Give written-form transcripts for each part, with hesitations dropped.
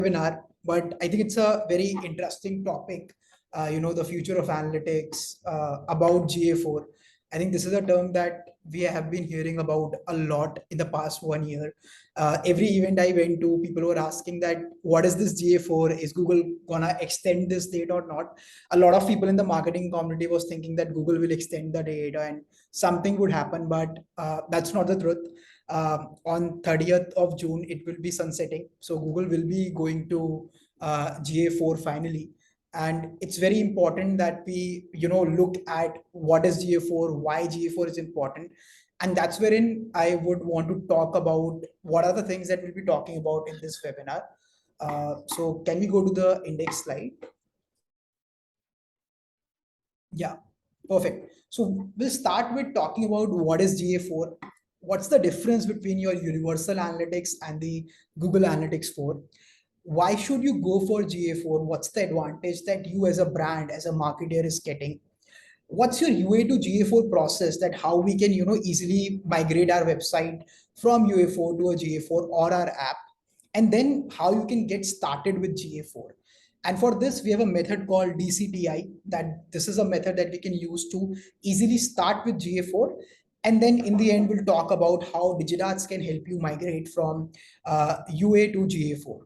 webinar, but I think it's a very interesting topic. The future of analytics about GA4. I think this is a term that we have been hearing about a lot in the past 1 year. Every event I went to, people were asking that, what is this GA4? Is Google gonna extend this date or not? A lot of people in the marketing community was thinking that Google will extend the data and something would happen, but that's not the truth. On 30th of June, it will be sunsetting. So Google will be going to GA4 finally. And it's very important that we, look at what is GA4, why GA4 is important. And that's wherein I would want to talk about what are the things that we'll be talking about in this webinar. So can we go to the index slide? Yeah, perfect. So we'll start with talking about what is GA4. What's the difference between your Universal Analytics and the Google Analytics 4? Why should you go for GA4? What's the advantage that you as a brand, as a marketer is getting? What's your UA to GA4 process, that how we can, easily migrate our website from UA4 to a GA4 or our app, and then how you can get started with GA4. And for this, we have a method called DCTI, that this is a method that we can use to easily start with GA4. And then in the end, we'll talk about how Digidarts can help you migrate from UA to GA4.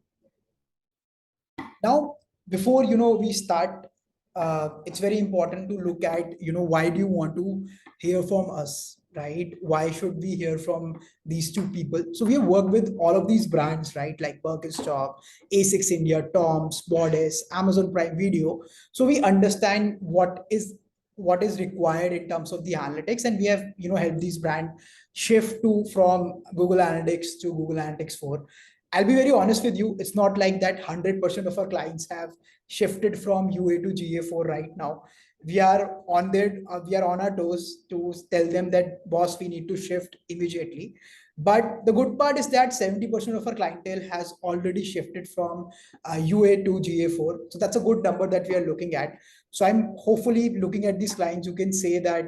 Now, before we start, it's very important to look at why do you want to hear from us, right? Why should we hear from these two people? So we have worked with all of these brands, right? Like Birkenstock, ASICS India, Tom's, Boddess, Amazon Prime Video. So we understand what is required in terms of the analytics, and we have helped these brands shift from Google Analytics to Google Analytics 4. I'll be very honest with you. It's not like that 100% of our clients have shifted from UA to GA4 right now. We are on our toes to tell them that, boss, we need to shift immediately. But the good part is that 70% of our clientele has already shifted from UA to GA4. So that's a good number that we are looking at. So I'm hopefully looking at these clients who can say that,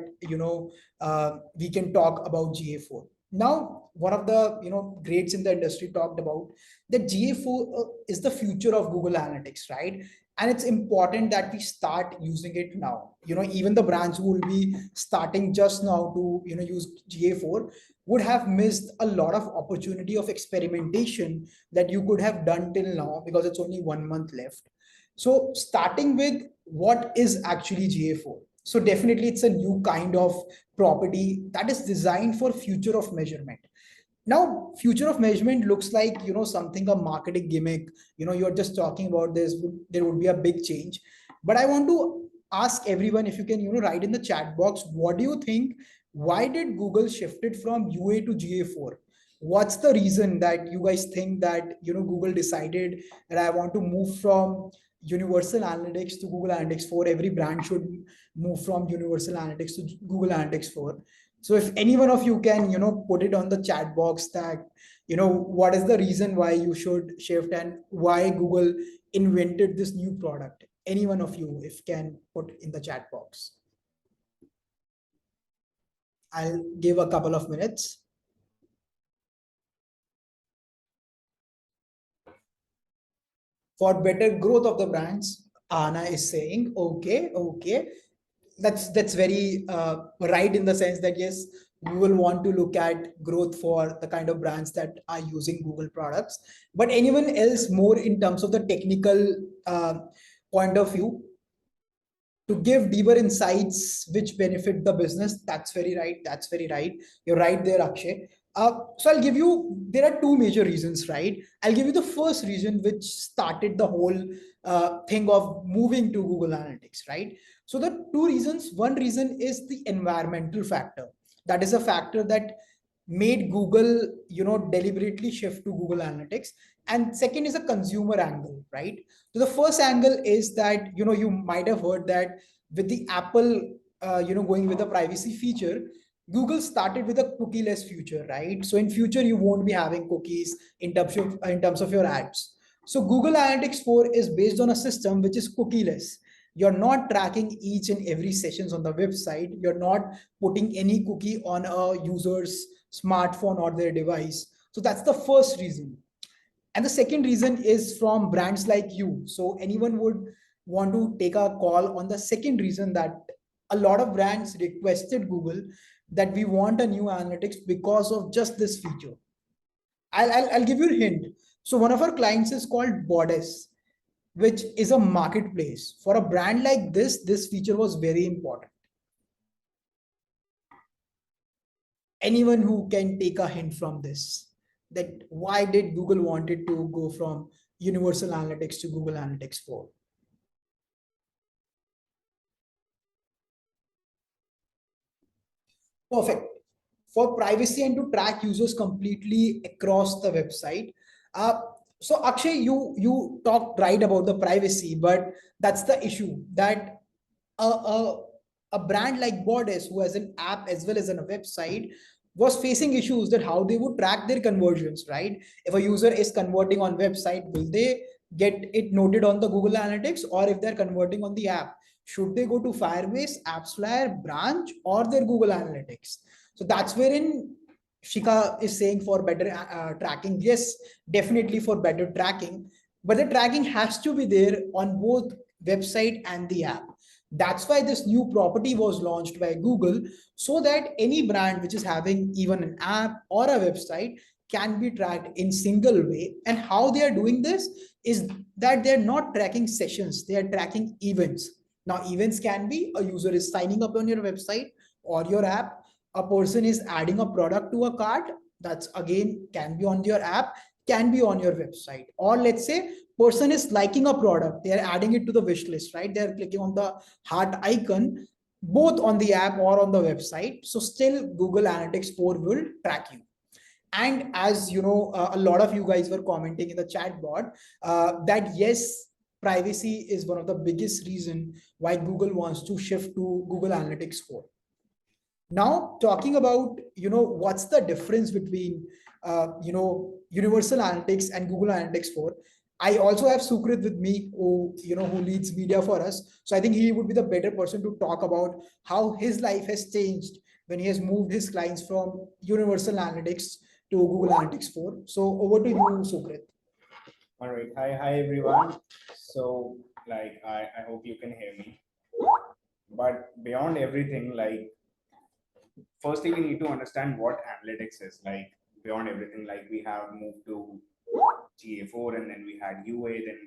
we can talk about GA4. Now, one of the greats in the industry talked about that GA4 is the future of Google Analytics, right? And it's important that we start using it now. Even the brands who will be starting just now to use GA4 would have missed a lot of opportunity of experimentation that you could have done till now, because it's only 1 month left. So starting with what is actually GA4. So definitely it's a new kind of property that is designed for future of measurement. Now, future of measurement looks like, something, a marketing gimmick, you're just talking about this, there would be a big change. But I want to ask everyone, if you can, write in the chat box, what do you think? Why did Google shifted from UA to GA4? What's the reason that you guys think that, Google decided that I want to move from Universal Analytics to Google Analytics 4? Every brand should move from Universal Analytics to Google Analytics 4. So if any one of you can, put it on the chat box that, what is the reason why you should shift and why Google invented this new product? Any one of you, if can put in the chat box. I'll give a couple of minutes. For better growth of the brands, Anna is saying, okay. That's very right, in the sense that yes, we will want to look at growth for the kind of brands that are using Google products. But anyone else more in terms of the technical point of view to give deeper insights which benefit the business? That's very right. You're right there, Akshay. So I'll give you, there are two major reasons, right? I'll give you the first reason which started the whole thing of moving to Google Analytics, right? So the two reasons, one reason is the environmental factor. That is a factor that made Google, deliberately shift to Google Analytics. And second is a consumer angle, right? So the first angle is that, you might have heard that with the Apple, going with the privacy feature, Google started with a cookie-less future, right? So in future, you won't be having cookies in terms of your ads. So Google Analytics 4 is based on a system which is cookie-less. You're not tracking each and every sessions on the website. You're not putting any cookie on a user's smartphone or their device. So that's the first reason. And the second reason is from brands like you. So anyone would want to take a call on the second reason, that a lot of brands requested Google that we want a new analytics because of just this feature. I'll give you a hint. So one of our clients is called Boddess, which is a marketplace. For a brand like this feature was very important. Anyone who can take a hint from this, that why did Google wanted to go from Universal Analytics to Google Analytics 4? Perfect. For privacy and to track users completely across the website. Uh, so Akshay, you talked right about the privacy, but that's the issue, that a, a, a brand like Boddess, who has an app as well as a website, was facing issues that how they would track their conversions, right? If a user is converting on website, will they get it noted on the Google Analytics? Or if they're converting on the app, should they go to Firebase, AppsFlyer, branch, or their Google Analytics? So that's wherein Shika is saying for better tracking. Yes, definitely for better tracking, but the tracking has to be there on both website and the app. That's why this new property was launched by Google, so that any brand which is having even an app or a website can be tracked in single way. And how they are doing this is that they're not tracking sessions, they are tracking events. Now, events can be a user is signing up on your website or your app, a person is adding a product to a cart, that's again can be on your app, can be on your website. Or let's say person is liking a product, they are adding it to the wish list, right? They're clicking on the heart icon, both on the app or on the website. So still Google Analytics 4 will track you. And as you know, a lot of you guys were commenting in the chat board that yes, privacy is one of the biggest reason why Google wants to shift to Google Analytics 4. Now, talking about, what's the difference between, Universal Analytics and Google Analytics 4. I also have Sukrit with me, who leads media for us. So I think he would be the better person to talk about how his life has changed when he has moved his clients from Universal Analytics to Google Analytics 4. So over to you, Sukrit. All right. Hi everyone. So I hope you can hear me. But beyond everything, firstly we need to understand what analytics is. Beyond everything, we have moved to GA4 and then we had UA, then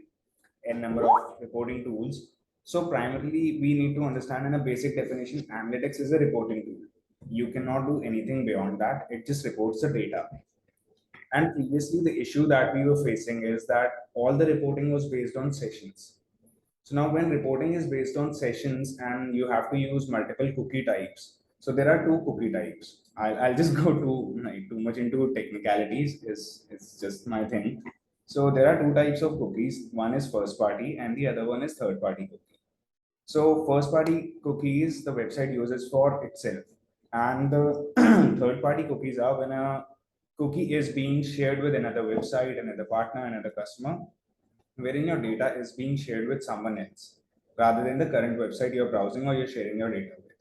n number of reporting tools. So primarily we need to understand in a basic definition, analytics is a reporting tool. You cannot do anything beyond that. It just reports the data. And previously, the issue that we were facing is that all the reporting was based on sessions. So now when reporting is based on sessions and you have to use multiple cookie types. So there are two cookie types. I'll just go too much into technicalities. It's just my thing. So there are two types of cookies. One is first party and the other one is third party cookie. So first party cookies the website uses for itself. And the third party cookies are when a cookie is being shared with another website, another partner, another customer, wherein your data is being shared with someone else rather than the current website you're browsing or you're sharing your data with.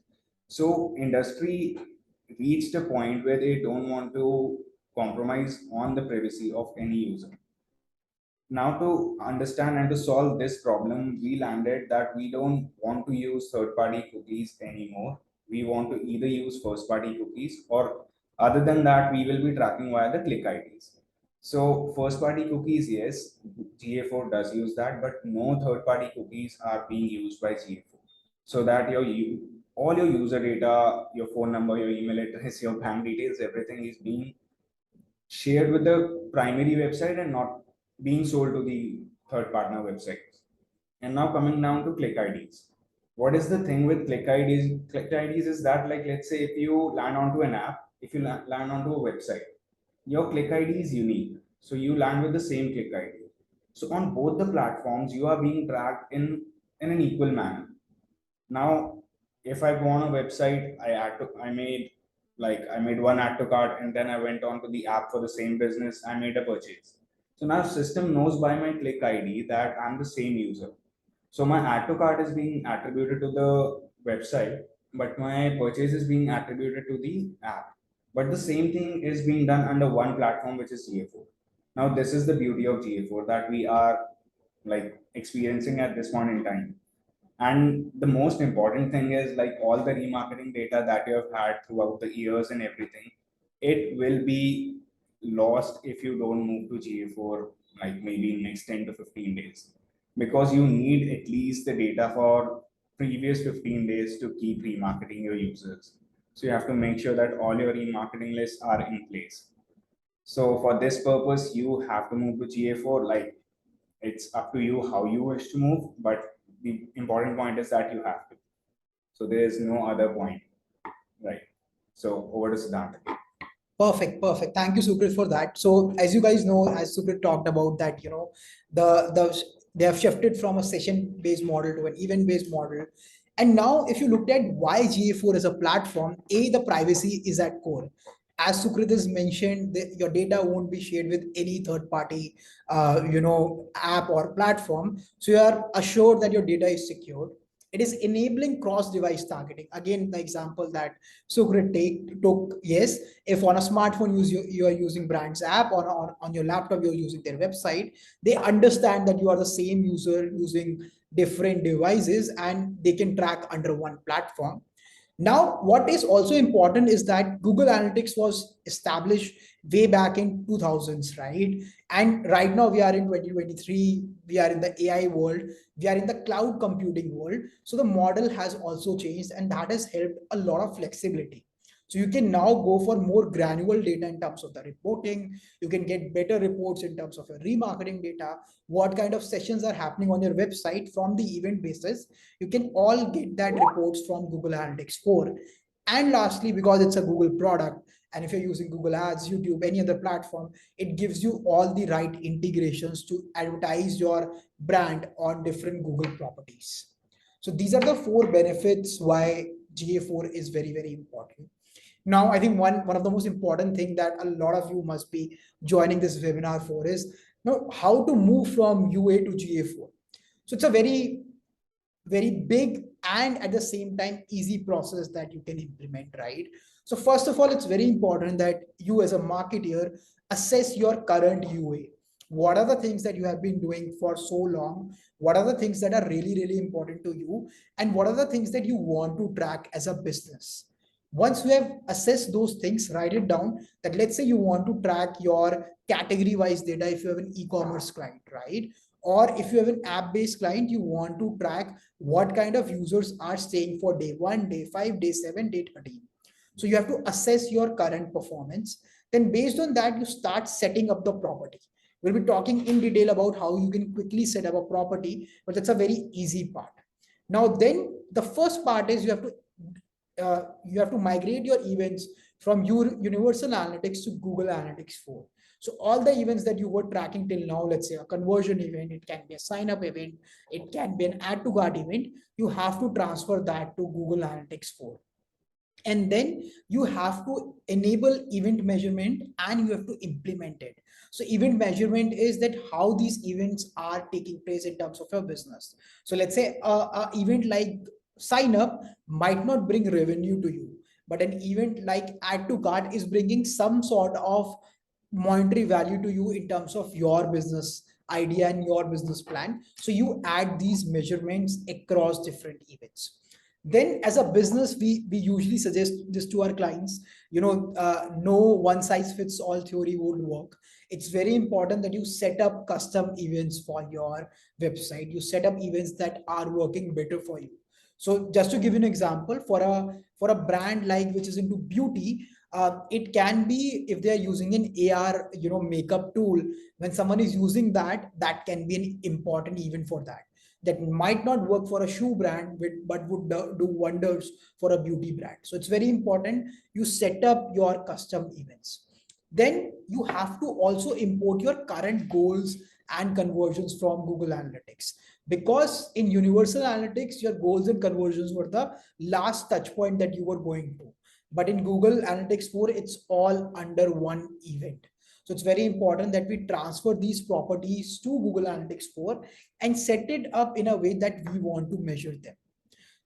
So industry reached a point where they don't want to compromise on the privacy of any user. Now to understand and to solve this problem, we landed that we don't want to use third party cookies anymore. We want to either use first party cookies, or other than that we will be tracking via the click IDs. So first party cookies, yes, GA4 does use that, but no third party cookies are being used by GA4. So that all your user data, your phone number, your email address, your bank details, everything is being shared with the primary website and not being sold to the third partner websites. And now coming down to click IDs. What is the thing with click IDs? Click IDs is that, let's say if you land onto an app, if you land onto a website, your click ID is unique. So you land with the same click ID. So on both the platforms, you are being tracked in an equal manner. Now, if I go on a website, I made one add to cart and then I went on to the app for the same business. I made a purchase. So now system knows by my click ID that I'm the same user. So my add to cart is being attributed to the website, but my purchase is being attributed to the app. But the same thing is being done under one platform, which is GA4. Now, this is the beauty of GA4 that we are like experiencing at this point in time. And the most important thing is like all the remarketing data that you have had throughout the years and everything, it will be lost if you don't move to GA4 like maybe in next 10 to 15 days. Because you need at least the data for previous 15 days to keep remarketing your users. So you have to make sure that all your remarketing lists are in place. So for this purpose, you have to move to GA4. Like it's up to you how you wish to move, but the important point is that you have to. So there is no other point, right? So over to Siddhant. Perfect, perfect. Thank you, Sukrit, for that. So, as you guys know, as Sukrit talked about that, they have shifted from a session-based model to an event-based model. And now, if you looked at why GA4 is a platform, the privacy is at core. As Sukrit has mentioned, your data won't be shared with any third-party, app or platform. So you are assured that your data is secure. It is enabling cross-device targeting. Again, the example that Sukrit took, yes, if on a smartphone you are using brand's app, on your laptop you're using their website, they understand that you are the same user using different devices and they can track under one platform. Now, what is also important is that Google Analytics was established way back in 2000s, right? And right now we are in 2023, we are in the AI world, we are in the cloud computing world. So the model has also changed and that has helped a lot of flexibility. So you can now go for more granular data in terms of the reporting. You can get better reports in terms of your remarketing data, what kind of sessions are happening on your website from the event basis. You can all get that reports from Google Analytics 4. And lastly, because it's a Google product, and if you're using Google Ads, YouTube, any other platform, it gives you all the right integrations to advertise your brand on different Google properties. So these are the four benefits why GA4 is very, very important. Now, I think one of the most important thing that a lot of you must be joining this webinar for is how to move from UA to GA4. So it's a very, very big and at the same time easy process that you can implement, right? So first of all, it's very important that you as a marketer assess your current UA. What are the things that you have been doing for so long? What are the things that are really, really important to you? And what are the things that you want to track as a business? Once you have assessed those things, write it down that let's say you want to track your category wise data if you have an e-commerce client, right? Or if you have an app-based client, you want to track what kind of users are staying for day 1, day 5, day 7, day 13. So you have to assess your current performance. Then based on that, you start setting up the property. We'll be talking in detail about how you can quickly set up a property, but that's a very easy part. Now, then the first part is you have to migrate your events from your Universal Analytics to Google Analytics 4. So all the events that you were tracking till now, let's say a conversion event, it can be a sign up event, it can be an add to cart event, you have to transfer that to Google Analytics 4. And then you have to enable event measurement and you have to implement it. So event measurement is that how these events are taking place in terms of your business. So let's say a event like sign up might not bring revenue to you, but an event like add to cart is bringing some sort of monetary value to you in terms of your business idea and your business plan. So you add these measurements across different events. Then as a business, we usually suggest this to our clients. No one size fits all theory would work. It's very important that you set up custom events for your website. You set up events that are working better for you. So just to give you an example, for a brand like which is into beauty, it can be if they are using an AR makeup tool. When someone is using that, that can be an important event for that. That might not work for a shoe brand, but would do wonders for a beauty brand. So it's very important you set up your custom events. Then you have to also import your current goals and conversions from Google Analytics, because in Universal Analytics your goals and conversions were the last touch point that you were going to, but in Google Analytics 4 it's all under one event. So it's very important that we transfer these properties to Google Analytics 4 and set it up in a way that we want to measure them.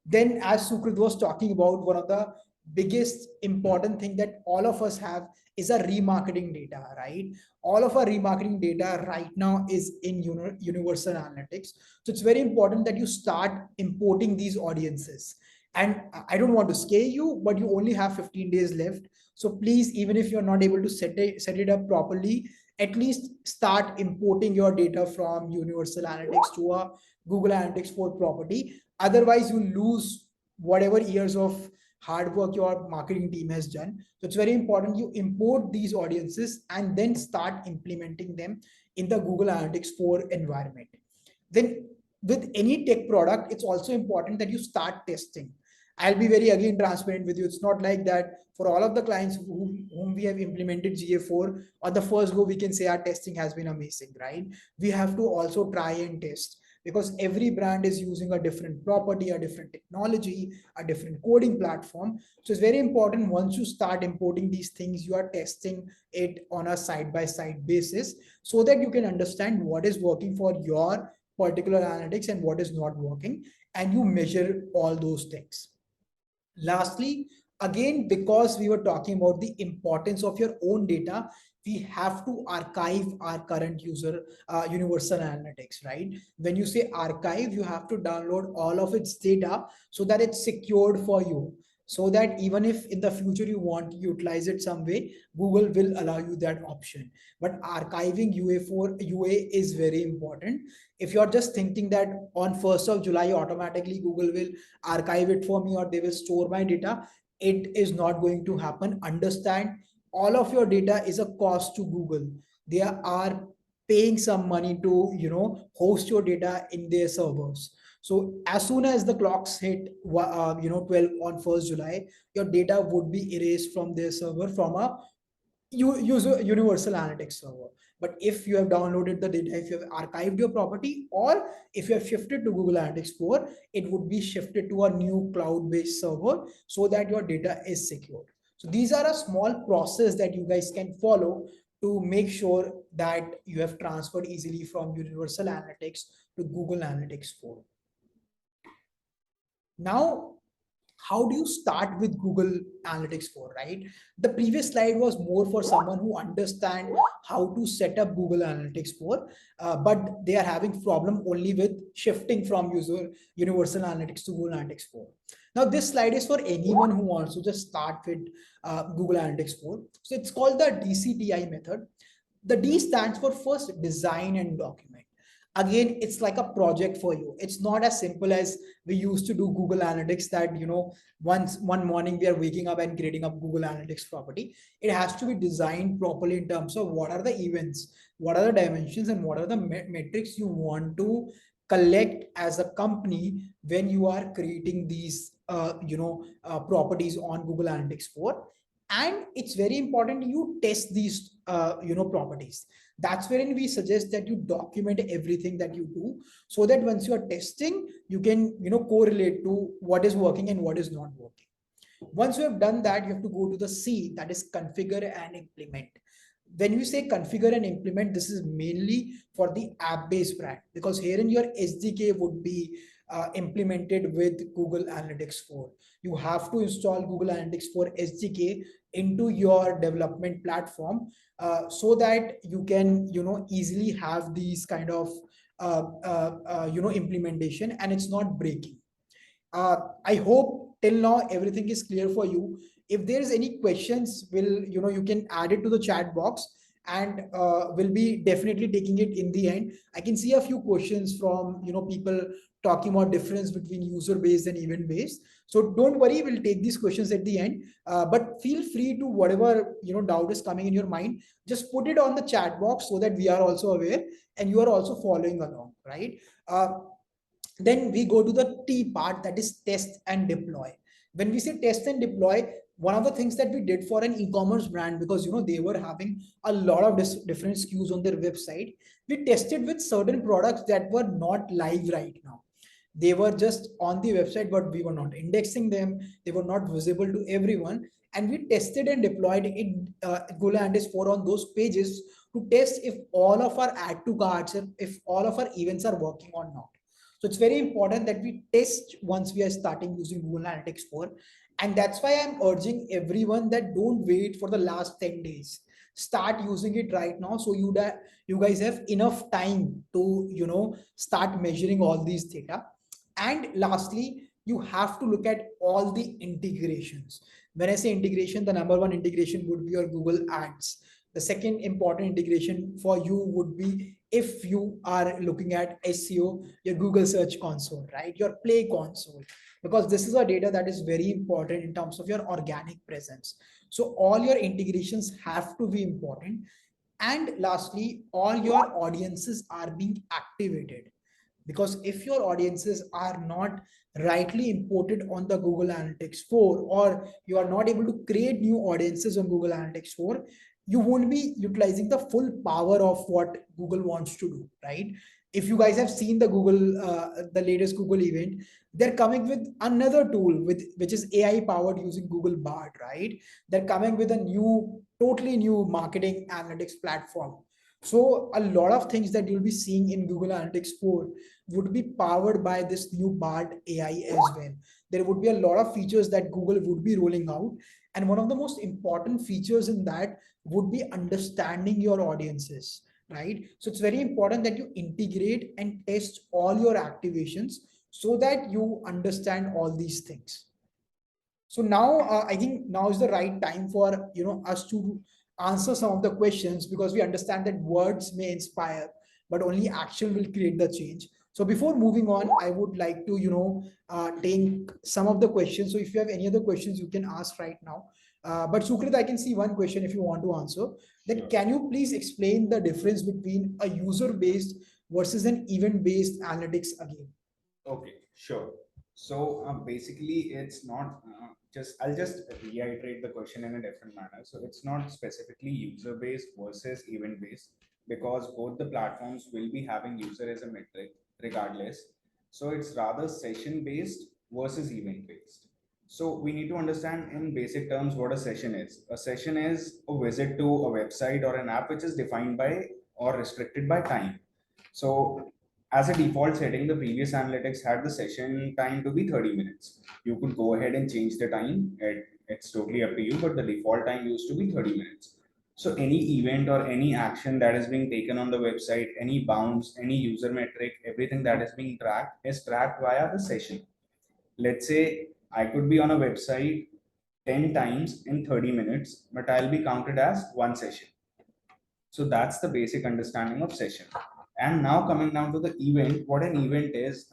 Then, as Sukrit was talking about, one of the biggest important thing that all of us have is a remarketing data, right? All of our remarketing data right now is in universal analytics. So it's very important that you start importing these audiences. And I don't want to scare you, but you only have 15 days left. So please, even if you're not able to set it up properly, at least start importing your data from universal analytics to a Google Analytics 4 property. Otherwise, you lose whatever years of hard work your marketing team has done. So it's very important you import these audiences and then start implementing them in the Google Analytics 4 environment. Then with any tech product, it's also important that you start testing. I'll be very again transparent with you. It's not like that for all of the clients whom we have implemented GA4 on the first go, we can say our testing has been amazing, right? We have to also try and test because every brand is using a different property, a different technology, a different coding platform. So it's very important once you start importing these things, you are testing it on a side by side basis so that you can understand what is working for your particular analytics and what is not working, and you measure all those things. Lastly, again, because we were talking about the importance of your own data, we have to archive our current user universal analytics, right? When you say archive, you have to download all of its data so that it's secured for you. So that even if in the future you want to utilize it some way, Google will allow you that option. But archiving UA4 UA is very important. If you're just thinking that on 1st of July automatically Google will archive it for me or they will store my data, it is not going to happen. Understand, all of your data is a cost to Google. They are paying some money to host your data in their servers. So as soon as the clocks hit 12 on 1st July, your data would be erased from their server from a you use a universal analytics server. But if you have downloaded the data, if you have archived your property, or if you have shifted to Google Analytics 4, it would be shifted to a new cloud-based server so that your data is secured. So these are a small process that you guys can follow to make sure that you have transferred easily from Universal Analytics to Google Analytics 4. Now, how do you start with Google Analytics 4, right? The previous slide was more for someone who understand how to set up Google Analytics 4, but they are having problem only with shifting from Universal Analytics to Google Analytics 4. Now, this slide is for anyone who wants to just start with Google Analytics 4. So it's called the DCTI method. The D stands for first design and document. Again, it's like a project for you. It's not as simple as we used to do Google Analytics that, once one morning we are waking up and creating up Google Analytics property. It has to be designed properly in terms of what are the events, what are the dimensions, and what are the metrics you want to collect as a company when you are creating these properties on Google Analytics 4. And it's very important you test these properties. That's wherein we suggest that you document everything that you do so that once you are testing, you can correlate to what is working and what is not working. Once you have done that, you have to go to the C, that is configure and implement. When we say configure and implement, this is mainly for the app-based brand, because here in your SDK would be implemented with Google Analytics 4. You have to install Google Analytics 4 SDK into your development platform so that you can easily have these kind of implementation and it's not breaking. I hope till now everything is clear for you. If there is any questions, you can add it to the chat box, and we'll be definitely taking it in the end. I can see a few questions from people talking about difference between user based and event based. So don't worry, we'll take these questions at the end. But feel free to whatever doubt is coming in your mind, just put it on the chat box so that we are also aware and you are also following along, right? Then we go to the T part, that is test and deploy. When we say test and deploy, one of the things that we did for an e-commerce brand, because they were having a lot of different SKUs on their website, we tested with certain products that were not live right now. They were just on the website, but we were not indexing them. They were not visible to everyone. And we tested and deployed it, Google Analytics 4 on those pages to test if all of our add to carts, if all of our events are working or not. So it's very important that we test once we are starting using Google Analytics 4. And that's why I'm urging everyone that don't wait for the last 10 days. Start using it right now, so you guys have enough time to start measuring all these data. And lastly, you have to look at all the integrations. When I say integration, the number one integration would be your Google Ads. The second important integration for you would be, if you are looking at SEO, your Google Search Console, right? Your Play Console, because this is a data that is very important in terms of your organic presence. So all your integrations have to be important. And lastly, all your audiences are being activated, because if your audiences are not rightly imported on the Google Analytics 4, or you are not able to create new audiences on Google Analytics 4, you won't be utilizing the full power of what Google wants to do, right? If you guys have seen the latest Google event, they're coming with another tool with which is AI powered using Google Bard, right? They're coming with a totally new marketing analytics platform. So a lot of things that you'll be seeing in Google Analytics 4 would be powered by this new Bard AI as well. There would be a lot of features that Google would be rolling out. And one of the most important features in that would be understanding your audiences, right? So it's very important that you integrate and test all your activations so that you understand all these things. So now I think now is the right time for us to answer some of the questions, because we understand that words may inspire, but only action will create the change. So before moving on, I would like to take some of the questions. So if you have any other questions, you can ask right now. But Sukrit, I can see one question if you want to answer. That Sure. can you please explain the difference between a user-based versus an event-based analytics again? Okay, sure. So basically, it's not I'll just reiterate the question in a different manner. So it's not specifically user based versus event based, because both the platforms will be having user as a metric regardless. So it's rather session based versus event based. So we need to understand in basic terms what a session is. A session is a visit to a website or an app which is defined by or restricted by time. So as a default setting, the previous analytics had the session time to be 30 minutes. You could go ahead and change the time. It's totally up to you, but the default time used to be 30 minutes. So any event or any action that is being taken on the website, any bounce, any user metric, everything that is being tracked is tracked via the session. Let's say I could be on a website 10 times in 30 minutes, but I'll be counted as one session. So that's the basic understanding of session. And now coming down to the event, what an event is,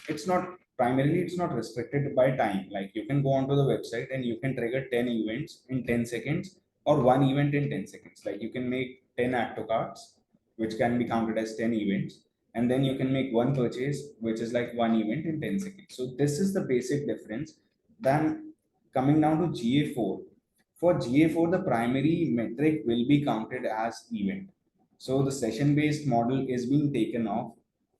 it's not primarily, it's not restricted by time. Like you can go onto the website and you can trigger 10 events in 10 seconds or one event in 10 seconds. Like you can make 10 add to carts, which can be counted as 10 events. And then you can make one purchase, which is like one event in 10 seconds. So this is the basic difference. Then coming down to GA4, for GA4, the primary metric will be counted as event. So the session based model is being taken off.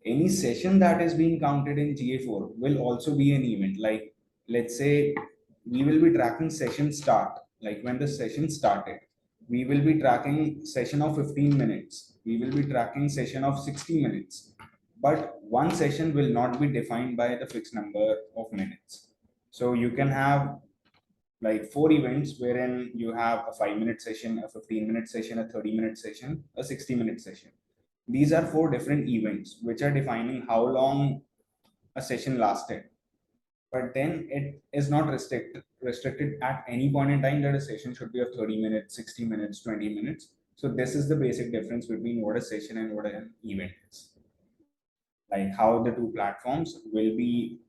Any session that is being counted in GA4 will also be an event. Like, let's say we will be tracking session start, like when the session started. We will be tracking session of 15 minutes. We will be tracking session of 60 minutes. But one session will not be defined by the fixed number of minutes. So you can have like four events wherein you have a 5 minute session, a 15-minute session, a 30-minute session, a 60-minute session. These are four different events which are defining how long a session lasted. But then it is not restricted at any point in time that a session should be of 30 minutes, 60 minutes, 20 minutes. So this is the basic difference between what a session and what an event is. Like how the two platforms will be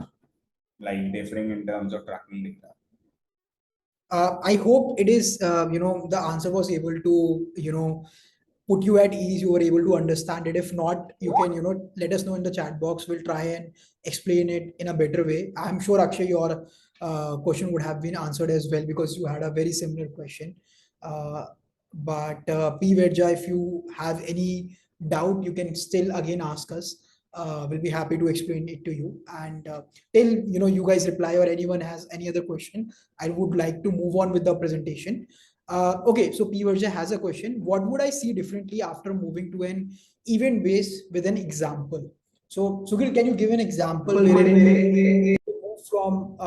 like differing in terms of tracking data. I hope it is, the answer was able to, put you at ease. You were able to understand it. If not, you can, let us know in the chat box. We'll try and explain it in a better way. I'm sure, Akshay, your question would have been answered as well, because you had a very similar question. But P. Vedja, if you have any doubt, you can still again ask us. We'll be happy to explain it to you. And till you guys reply or anyone has any other question, I would like to move on with the presentation. Okay, so P. Verja has a question. What would I see differently after moving to an event base with an example? So, Sugil, can you give an example wherein we move from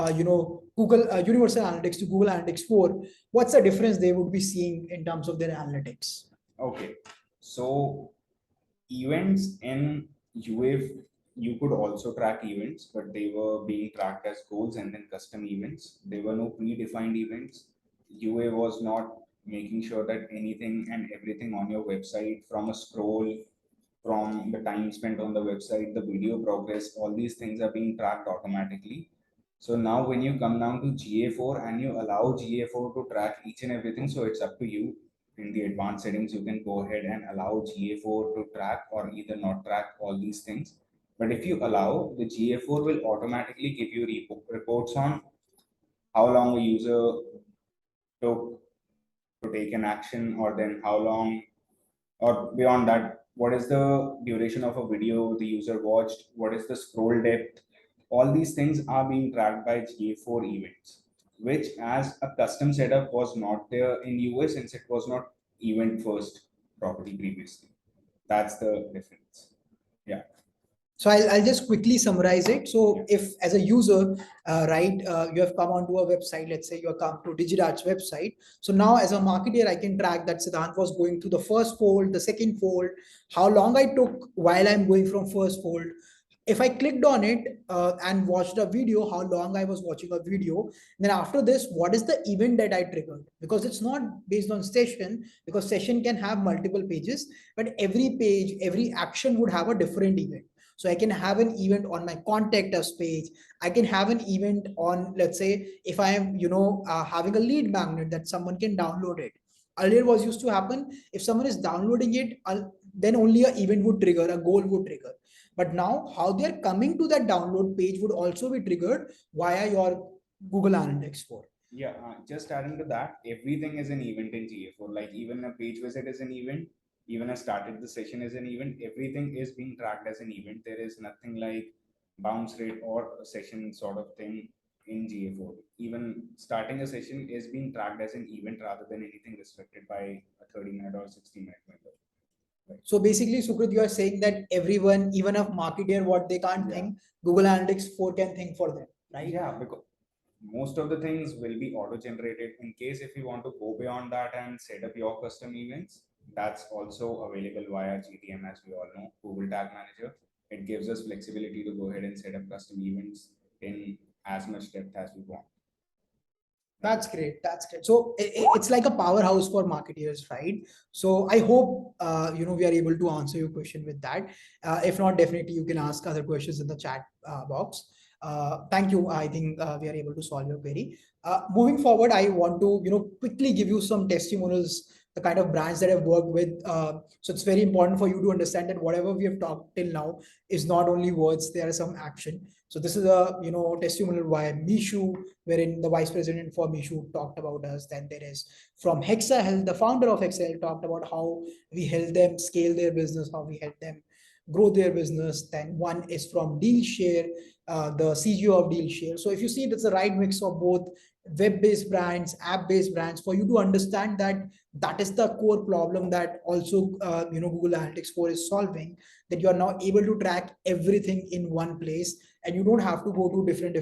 Google Universal Analytics to Google Analytics 4, what's the difference they would be seeing in terms of their analytics? Okay, so events in UA, you could also track events, but they were being tracked as goals and then custom events. There were no predefined events. UA was not making sure that anything and everything on your website, from a scroll, from the time spent on the website, the video progress, all these things are being tracked automatically. So now when you come down to GA4 and you allow GA4 to track each and everything, so it's up to you. In the advanced settings, you can go ahead and allow GA4 to track or either not track all these things. But if you allow, the GA4 will automatically give you reports on how long a user took to take an action, or then how long, or beyond that, what is the duration of a video the user watched, what is the scroll depth. All these things are being tracked by GA4 events, which as a custom setup was not there in US, since it was not event first property previously. That's the difference. Yeah. So I'll just quickly summarize it. So if as a user, right, you have come onto a website, let's say you have come to Digidarts website. So now as a marketer, I can track that Siddhant was going through the first fold, the second fold, how long I took while I'm going from first fold. If I clicked on it and watched a video, how long I was watching a video. Then after this, what is the event that I triggered? Because it's not based on session, because session can have multiple pages, but every page, every action would have a different event. So I can have an event on my contact us page. I can have an event on, let's say, if I am, having a lead magnet that someone can download it. Earlier was used to happen, if someone is downloading it, then only an event would trigger, a goal would trigger. But now how they're coming to that download page would also be triggered via your Google Analytics 4. Yeah, just adding to that, everything is an event in GA4. Like even a page visit is an event, even a started the session is an event. Everything is being tracked as an event. There is nothing like bounce rate or a session sort of thing in GA4. Even starting a session is being tracked as an event rather than anything restricted by a 30-minute or 60-minute window. Right. So basically, Sukrit, you are saying that everyone, even a marketer, what they can't think, Google Analytics 4 can think for them, right? Yeah, because most of the things will be auto generated. In case if you want to go beyond that and set up your custom events, that's also available via GTM, as we all know, Google Tag Manager. It gives us flexibility to go ahead and set up custom events in as much depth as we want. That's great. That's great. So it's like a powerhouse for marketers, right? So I hope we are able to answer your question with that. If not, definitely you can ask other questions in the chat box. Thank you. I think we are able to solve your query. Moving forward, I want to quickly give you some testimonials, the kind of brands that I've worked with. So it's very important for you to understand that whatever we have talked till now is not only words, there is some action. So this is a testimonial by Meesho, wherein the vice president for Meesho talked about us. Then there is from Hexa Health, the founder of Hexa Health talked about how we help them scale their business, how we help them grow their business. Then one is from DealShare, the CEO of DealShare. So if you see, it's the right mix of both web-based brands, app-based brands, for you to understand that that is the core problem that also Google Analytics 4 is solving, that you are now able to track everything in one place and you don't have to go to different